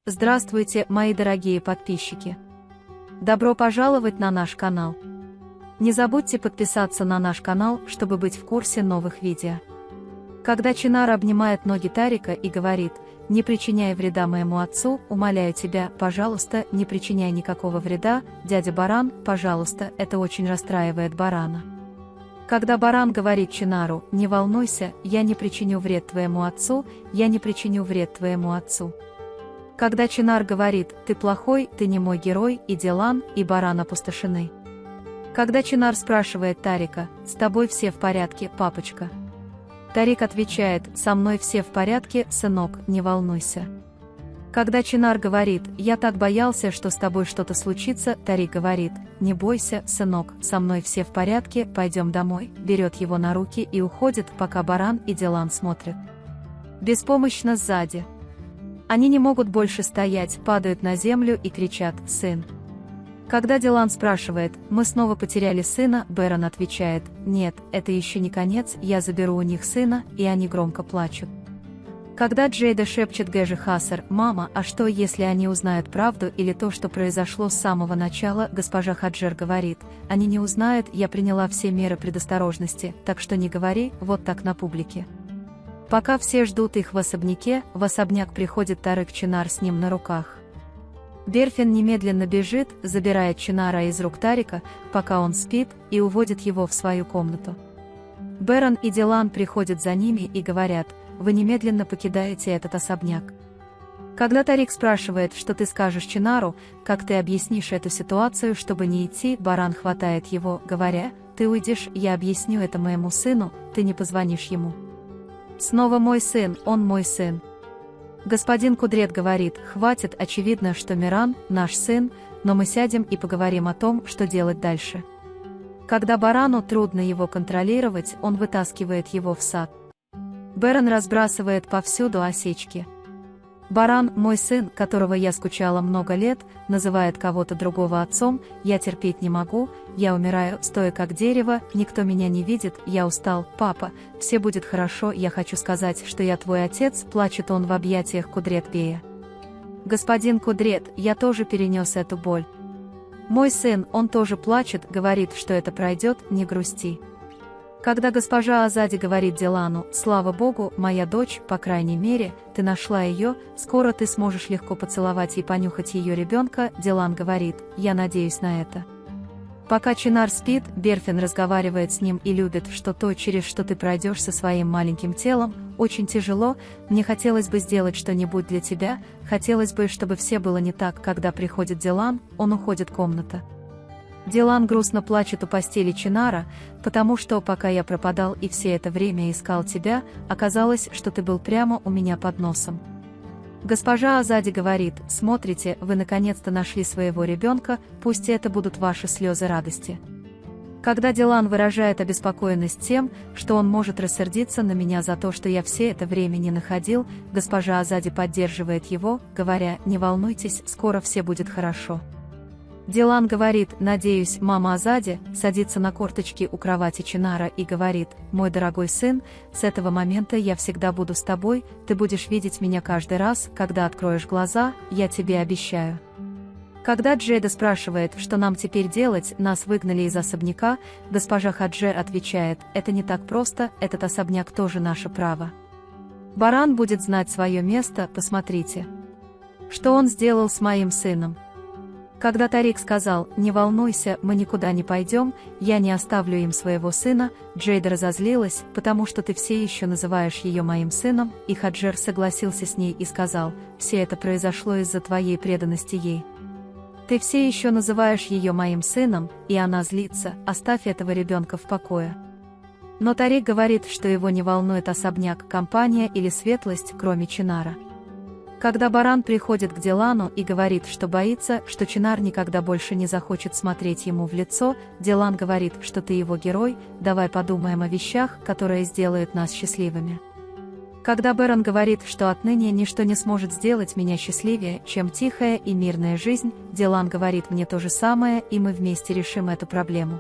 Здравствуйте, мои дорогие подписчики! Добро пожаловать на наш канал! Не забудьте подписаться на наш канал, чтобы быть в курсе новых видео. Когда Чинара обнимает ноги Тарика и говорит: «Не причиняй вреда моему отцу, умоляю тебя, пожалуйста, не причиняй никакого вреда, дядя Баран, пожалуйста», это очень расстраивает Барана. Когда Баран говорит Чинару: «Не волнуйся, я не причиню вред твоему отцу, я не причиню вред твоему отцу». Когда Чинар говорит: «Ты плохой, ты не мой герой», и Дилан, и Баран опустошены. Когда Чинар спрашивает Тарика: «С тобой все в порядке, папочка?» Тарик отвечает: «Со мной все в порядке, сынок, не волнуйся». Когда Чинар говорит: «Я так боялся, что с тобой что-то случится», Тарик говорит: «Не бойся, сынок, со мной все в порядке, пойдем домой», берет его на руки и уходит, пока Баран и Дилан смотрят беспомощно сзади. Они не могут больше стоять, падают на землю и кричат: «Сын!». Когда Дилан спрашивает: «Мы снова потеряли сына», Бэрон отвечает: «Нет, это еще не конец, я заберу у них сына», и они громко плачут. Когда Джейда шепчет Гэджи Хассер: «Мама, а что, если они узнают правду или то, что произошло с самого начала?» Госпожа Хаджер говорит: «Они не узнают, я приняла все меры предосторожности, так что не говори вот так на публике». Пока все ждут их в особняке, в особняк приходит Тарик Чинар с ним на руках. Берфин немедленно бежит, забирает Чинара из рук Тарика, пока он спит, и уводит его в свою комнату. Бэрон и Дилан приходят за ними и говорят: «Вы немедленно покидаете этот особняк». Когда Тарик спрашивает: «Что ты скажешь Чинару, как ты объяснишь эту ситуацию, чтобы не идти», Баран хватает его, говоря: «Ты уйдешь, я объясню это моему сыну, ты не позвонишь ему». «Снова мой сын, он мой сын». Господин Кудрет говорит: «Хватит, очевидно, что Миран – наш сын, но мы сядем и поговорим о том, что делать дальше». Когда Барану трудно его контролировать, он вытаскивает его в сад. Бэрон разбрасывает повсюду осечки. Баран, мой сын, которого я скучала много лет, называет кого-то другого отцом, я терпеть не могу, я умираю, стоя как дерево, никто меня не видит, я устал, папа, все будет хорошо, я хочу сказать, что я твой отец, плачет он в объятиях Кудрет-бея. Господин Кудрет, я тоже перенес эту боль. Мой сын, он тоже плачет, говорит, что это пройдет, не грусти. Когда госпожа Азади говорит Дилану: «Слава Богу, моя дочь, по крайней мере, ты нашла ее, скоро ты сможешь легко поцеловать и понюхать ее ребенка», Дилан говорит: «Я надеюсь на это». Пока Чинар спит, Берфин разговаривает с ним и любит, что то, через что ты пройдешь со своим маленьким телом, очень тяжело, мне хотелось бы сделать что-нибудь для тебя, хотелось бы, чтобы все было не так. Когда приходит Дилан, он уходит в комнату. Дилан грустно плачет у постели Чинара, потому что, пока я пропадал и все это время искал тебя, оказалось, что ты был прямо у меня под носом. Госпожа Азади говорит: «Смотрите, вы наконец-то нашли своего ребенка, пусть это будут ваши слезы радости». Когда Дилан выражает обеспокоенность тем, что он может рассердиться на меня за то, что я все это время не находил, госпожа Азади поддерживает его, говоря: «Не волнуйтесь, скоро все будет хорошо». Дилан говорит: «Надеюсь», мама Азади садится на корточки у кровати Чинара и говорит: «Мой дорогой сын, с этого момента я всегда буду с тобой, ты будешь видеть меня каждый раз, когда откроешь глаза, я тебе обещаю». Когда Джейда спрашивает, что нам теперь делать, нас выгнали из особняка, госпожа Хаджер отвечает: «Это не так просто, этот особняк тоже наше право. Баран будет знать свое место, посмотрите, что он сделал с моим сыном». Когда Тарик сказал: «Не волнуйся, мы никуда не пойдем, я не оставлю им своего сына», Джейда разозлилась, потому что ты все еще называешь ее моим сыном, и Хаджер согласился с ней и сказал: «Все это произошло из-за твоей преданности ей. Ты все еще называешь ее моим сыном», и она злится: «Оставь этого ребенка в покое». Но Тарик говорит, что его не волнует особняк, компания или светлость, кроме Чинара. Когда Баран приходит к Дилану и говорит, что боится, что Чинар никогда больше не захочет смотреть ему в лицо, Дилан говорит, что ты его герой, давай подумаем о вещах, которые сделают нас счастливыми. Когда Бэрон говорит, что отныне ничто не сможет сделать меня счастливее, чем тихая и мирная жизнь, Дилан говорит: «Мне то же самое, и мы вместе решим эту проблему».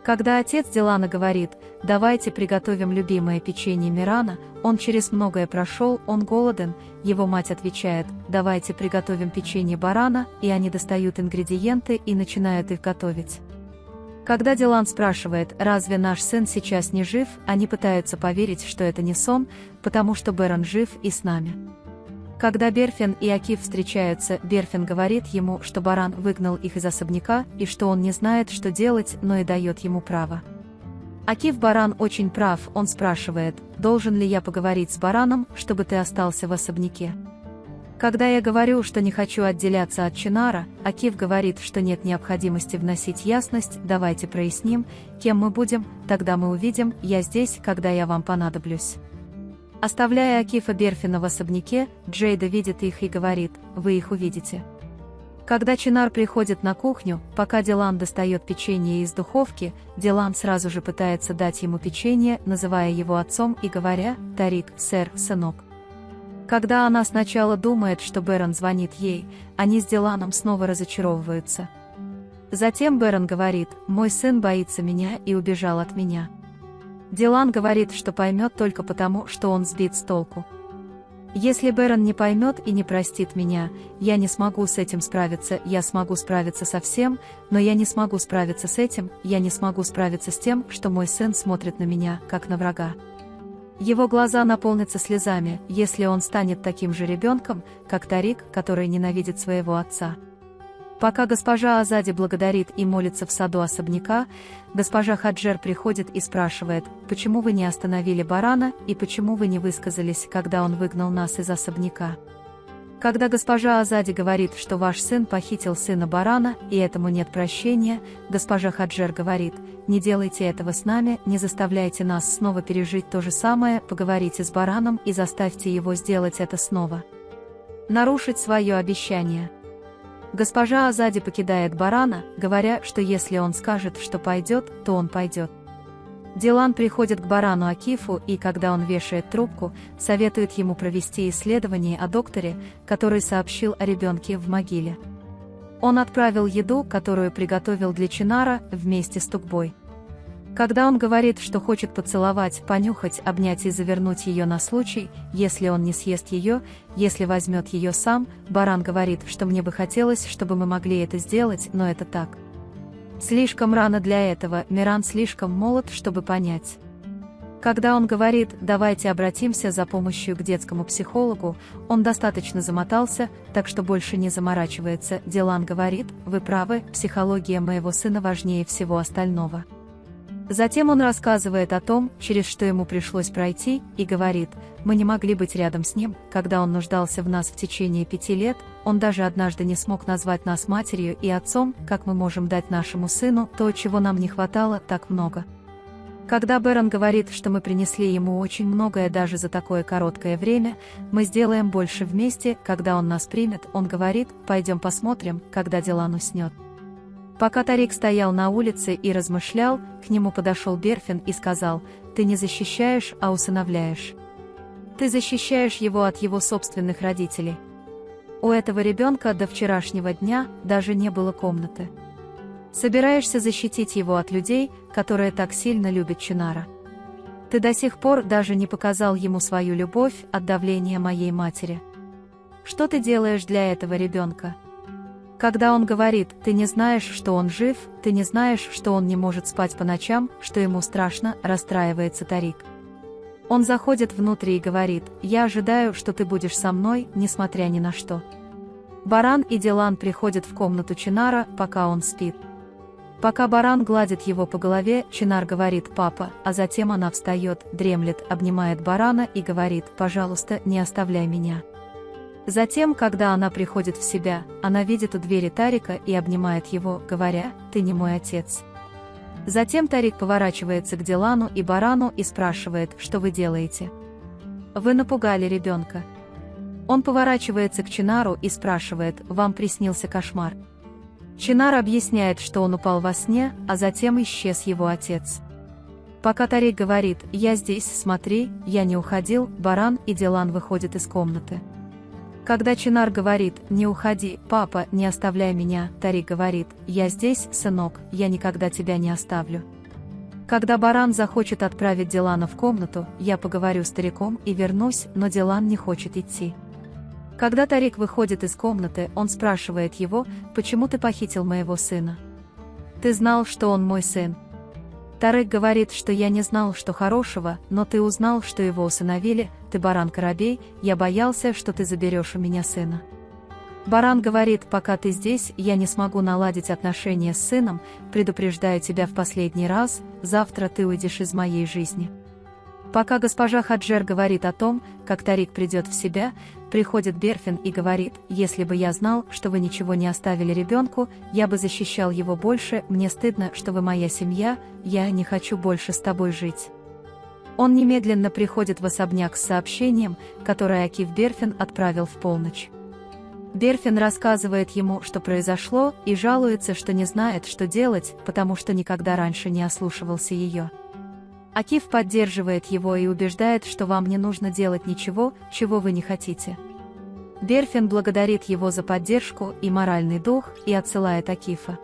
Когда отец Дилана говорит: «Давайте приготовим любимое печенье Мирана», он через многое прошел, он голоден, его мать отвечает: «Давайте приготовим печенье барана», и они достают ингредиенты и начинают их готовить. Когда Дилан спрашивает: «Разве наш сын сейчас не жив?», они пытаются поверить, что это не сон, потому что Берон жив и с нами. Когда Берфин и Акиф встречаются, Берфин говорит ему, что баран выгнал их из особняка и что он не знает, что делать, но и дает ему право. Акиф баран очень прав, он спрашивает: «Должен ли я поговорить с бараном, чтобы ты остался в особняке?» Когда я говорю, что не хочу отделяться от Чинара, Акиф говорит, что нет необходимости вносить ясность, давайте проясним, кем мы будем, тогда мы увидим, я здесь, когда я вам понадоблюсь. Оставляя Акифа Берфина в особняке, Джейда видит их и говорит: «Вы их увидите». Когда Чинар приходит на кухню, пока Дилан достает печенье из духовки, Дилан сразу же пытается дать ему печенье, называя его отцом и говоря: «Тарик, сэр, сынок». Когда она сначала думает, что Берон звонит ей, они с Диланом снова разочаровываются. Затем Берон говорит: «Мой сын боится меня и убежал от меня». Дилан говорит, что поймет только потому, что он сбит с толку. «Если Берон не поймет и не простит меня, я не смогу с этим справиться, я смогу справиться со всем, но я не смогу справиться с этим, я не смогу справиться с тем, что мой сын смотрит на меня, как на врага». Его глаза наполнятся слезами, если он станет таким же ребенком, как Тарик, который ненавидит своего отца. Пока госпожа Азади благодарит и молится в саду особняка, госпожа Хаджер приходит и спрашивает: «Почему вы не остановили барана и почему вы не высказались, когда он выгнал нас из особняка?» Когда госпожа Азади говорит, что ваш сын похитил сына барана и этому нет прощения, госпожа Хаджер говорит: «Не делайте этого с нами, не заставляйте нас снова пережить то же самое, поговорите с бараном и заставьте его сделать это снова. Нарушить свое обещание». Госпожа Азади покидает барана, говоря, что если он скажет, что пойдет, то он пойдет. Дилан приходит к барану Акифу и, когда он вешает трубку, советует ему провести исследование о докторе, который сообщил о ребенке в могиле. Он отправил еду, которую приготовил для Чинара, вместе с Тукбой. Когда он говорит, что хочет поцеловать, понюхать, обнять и завернуть ее на случай, если он не съест ее, если возьмет ее сам, баран говорит, что мне бы хотелось, чтобы мы могли это сделать, но это так. Слишком рано для этого, Миран слишком молод, чтобы понять. Когда он говорит: «Давайте обратимся за помощью к детскому психологу», он достаточно замотался, так что больше не заморачивается. Дилан говорит: «Вы правы, психология моего сына важнее всего остального». Затем он рассказывает о том, через что ему пришлось пройти, и говорит: «Мы не могли быть рядом с ним, когда он нуждался в нас в течение 5 лет, он даже однажды не смог назвать нас матерью и отцом, как мы можем дать нашему сыну то, чего нам не хватало так много». Когда Берон говорит, что мы принесли ему очень многое даже за такое короткое время, мы сделаем больше вместе, когда он нас примет, он говорит: «Пойдем посмотрим, когда Дилан уснет». Пока Тарик стоял на улице и размышлял, к нему подошел Берфин и сказал: «Ты не защищаешь, а усыновляешь. Ты защищаешь его от его собственных родителей. У этого ребенка до вчерашнего дня даже не было комнаты. Собираешься защитить его от людей, которые так сильно любят Чинара. Ты до сих пор даже не показал ему свою любовь от давления моей матери. Что ты делаешь для этого ребенка?» Когда он говорит: «Ты не знаешь, что он жив, ты не знаешь, что он не может спать по ночам, что ему страшно», расстраивается Тарик. Он заходит внутрь и говорит: «Я ожидаю, что ты будешь со мной, несмотря ни на что». Баран и Дилан приходят в комнату Чинара, пока он спит. Пока баран гладит его по голове, Чинар говорит: «Папа», а затем она встает, дремлет, обнимает барана и говорит: «Пожалуйста, не оставляй меня». Затем, когда она приходит в себя, она видит у двери Тарика и обнимает его, говоря: «Ты не мой отец». Затем Тарик поворачивается к Дилану и барану и спрашивает: «Что вы делаете? Вы напугали ребенка». Он поворачивается к Чинару и спрашивает: «Вам приснился кошмар?» Чинар объясняет, что он упал во сне, а затем исчез его отец. Пока Тарик говорит: «Я здесь, смотри, я не уходил», баран и Дилан выходят из комнаты. Когда Чинар говорит: «Не уходи, папа, не оставляй меня», Тарик говорит: «Я здесь, сынок, я никогда тебя не оставлю». Когда Баран захочет отправить Дилана в комнату, я поговорю с стариком и вернусь, но Дилан не хочет идти. Когда Тарик выходит из комнаты, он спрашивает его: «Почему ты похитил моего сына? Ты знал, что он мой сын?» Тарик говорит, что я не знал, что хорошего, но ты узнал, что его усыновили, ты баран-коробей, я боялся, что ты заберешь у меня сына. Баран говорит: пока ты здесь, я не смогу наладить отношения с сыном, предупреждаю тебя в последний раз, завтра ты уйдешь из моей жизни. Пока госпожа Хаджер говорит о том, как Тарик придет в себя, приходит Берфин и говорит: если бы я знал, что вы ничего не оставили ребенку, я бы защищал его больше, мне стыдно, что вы моя семья, я не хочу больше с тобой жить. Он немедленно приходит в особняк с сообщением, которое Акиф Берфин отправил в полночь. Берфин рассказывает ему, что произошло, и жалуется, что не знает, что делать, потому что никогда раньше не ослушивался ее. Акиф поддерживает его и убеждает, что вам не нужно делать ничего, чего вы не хотите. Берфин благодарит его за поддержку и моральный дух и отсылает Акифа.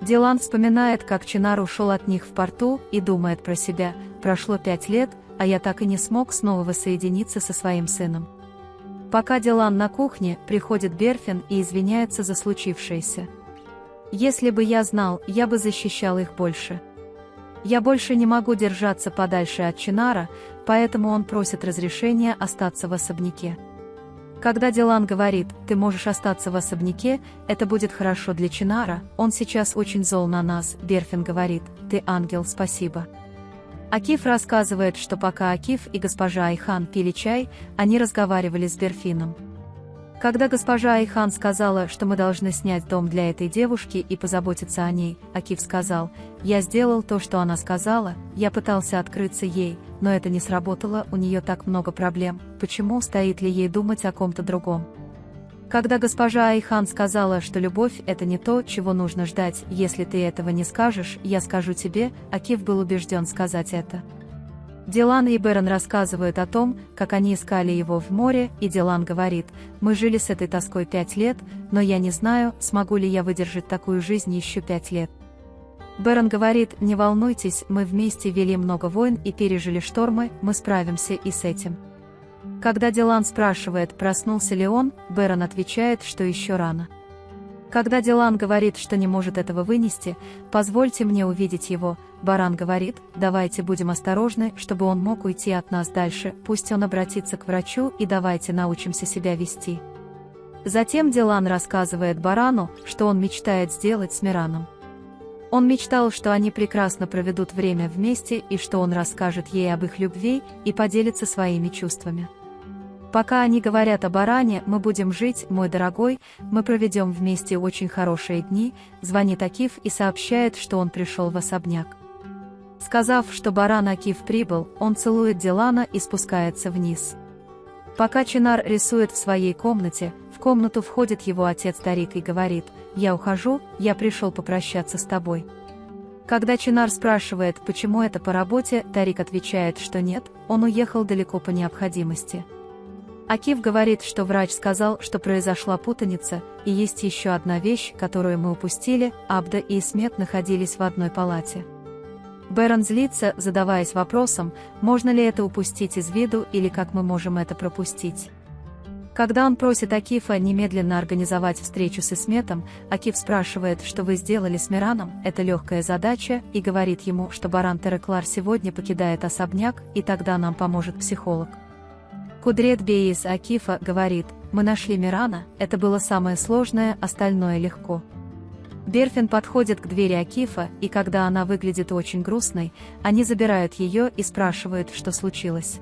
Дилан вспоминает, как Чинар ушел от них в порту, и думает про себя: прошло 5 лет, а я так и не смог снова воссоединиться со своим сыном. Пока Дилан на кухне, приходит Берфин и извиняется за случившееся. Если бы я знал, я бы защищал их больше. Я больше не могу держаться подальше от Чинара, поэтому он просит разрешения остаться в особняке. Когда Дилан говорит: ты можешь остаться в особняке, это будет хорошо для Чинара, он сейчас очень зол на нас, Берфин говорит: ты ангел, спасибо. Акиф рассказывает, что пока Акиф и госпожа Айхан пили чай, они разговаривали с Берфином. Когда госпожа Айхан сказала, что мы должны снять дом для этой девушки и позаботиться о ней, Акиф сказал: я сделал то, что она сказала, я пытался открыться ей, но это не сработало, у нее так много проблем, почему стоит ли ей думать о ком-то другом? Когда госпожа Айхан сказала, что любовь – это не то, чего нужно ждать, если ты этого не скажешь, я скажу тебе, Акиф был убежден сказать это. Дилан и Берон рассказывают о том, как они искали его в море, и Дилан говорит: мы жили с этой тоской 5 лет, но я не знаю, смогу ли я выдержать такую жизнь еще 5 лет. Берон говорит: не волнуйтесь, мы вместе вели много войн и пережили штормы, мы справимся и с этим. Когда Дилан спрашивает, проснулся ли он, Берон отвечает, что еще рано. Когда Дилан говорит, что не может этого вынести, позвольте мне увидеть его, Баран говорит: давайте будем осторожны, чтобы он мог уйти от нас дальше, пусть он обратится к врачу и давайте научимся себя вести. Затем Дилан рассказывает Барану, что он мечтает сделать с Мираном. Он мечтал, что они прекрасно проведут время вместе и что он расскажет ей об их любви и поделится своими чувствами. Пока они говорят о Баране: мы будем жить, мой дорогой, мы проведем вместе очень хорошие дни, звонит Акиф и сообщает, что он пришел в особняк. Сказав, что Баран Акиф прибыл, он целует Дилана и спускается вниз. Пока Чинар рисует в своей комнате, в комнату входит его отец Тарик и говорит: я ухожу, я пришел попрощаться с тобой. Когда Чинар спрашивает, почему это по работе, Тарик отвечает, что нет, он уехал далеко по необходимости. Акиф говорит, что врач сказал, что произошла путаница, и есть еще одна вещь, которую мы упустили: Абда и Исмет находились в одной палате. Берон злится, задаваясь вопросом, можно ли это упустить из виду или как мы можем это пропустить. Когда он просит Акифа немедленно организовать встречу с Исметом, Акиф спрашивает, что вы сделали с Мираном, это легкая задача, и говорит ему, что Баран Тереклар сегодня покидает особняк, и тогда нам поможет психолог. Кудрет Бейс Акифа говорит: мы нашли Мирана, это было самое сложное, остальное легко. Берфин подходит к двери Акифа, и когда она выглядит очень грустной, они забирают ее и спрашивают, что случилось.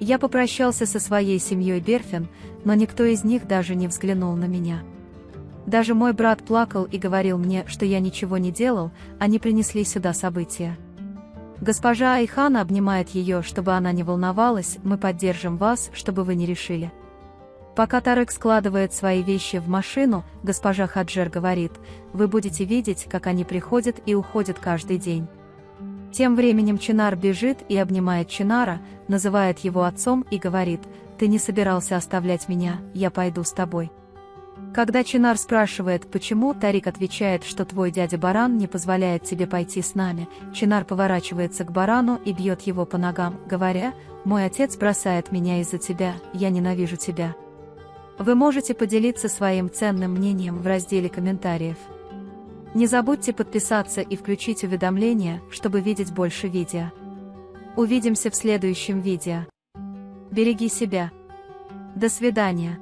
Я попрощался со своей семьей, Берфин, но никто из них даже не взглянул на меня. Даже мой брат плакал и говорил мне, что я ничего не делал, они принесли сюда события. Госпожа Айхан обнимает ее, чтобы она не волновалась, мы поддержим вас, чтобы вы не решили. Пока Тарек складывает свои вещи в машину, госпожа Хаджер говорит: вы будете видеть, как они приходят и уходят каждый день. Тем временем Чинар бежит и обнимает Чинара, называет его отцом и говорит: ты не собирался оставлять меня, я пойду с тобой. Когда Чинар спрашивает, почему, Тарик отвечает, что твой дядя Баран не позволяет тебе пойти с нами. Чинар поворачивается к Барану и бьет его по ногам, говоря: «Мой отец бросает меня из-за тебя, я ненавижу тебя». Вы можете поделиться своим ценным мнением в разделе комментариев. Не забудьте подписаться и включить уведомления, чтобы видеть больше видео. Увидимся в следующем видео. Береги себя. До свидания.